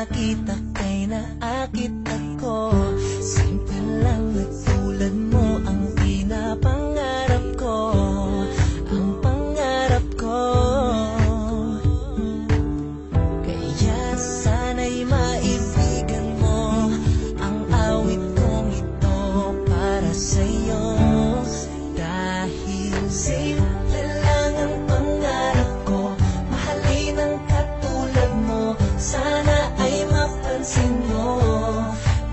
nakita kay naakit ako. Simple lang na tulad mo ang pinapangarap ko, ang pangarap ko. Kaya sana'y maibigan mo ang awit kong ito para sa'yo. Dahil simple lang ang pangarap ko, mahalin ang katulad mo, sana ay mapansin mo.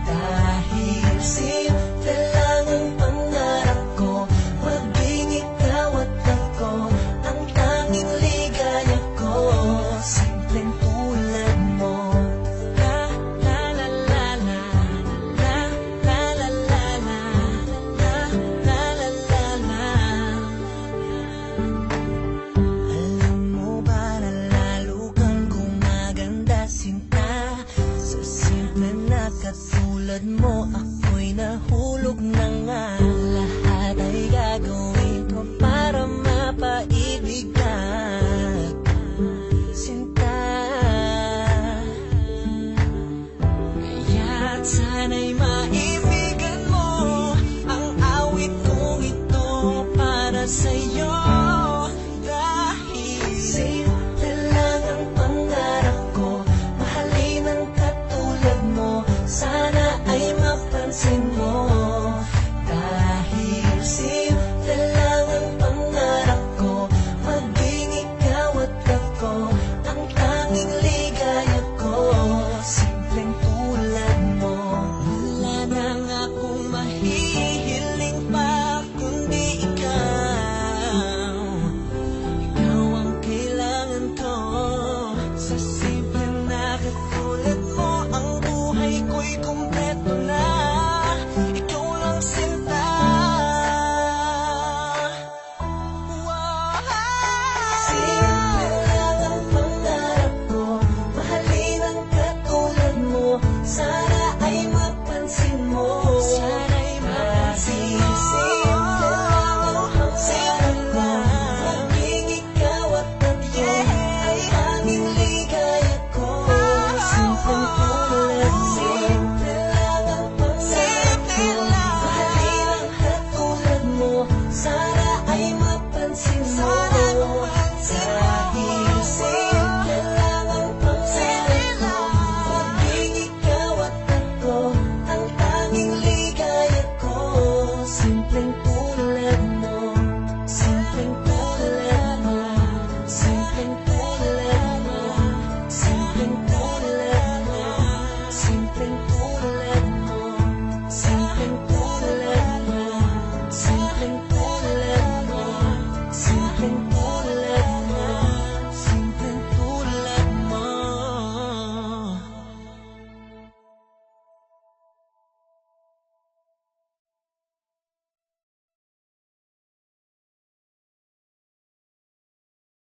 Dahil simple lang ang pangarap ko, maging ikaw at ako ang tanging ligaya ko. Simpleng tulad mo. La la la la la, la la la la la, la la la la la. Alam mo ba na lalo kang gumaganda, sinta? Sa simple na katulad mo, ako'y nahulog na nga. Lahat ay gagawin ko para mapaibig ka, sinta. Kaya't sana'y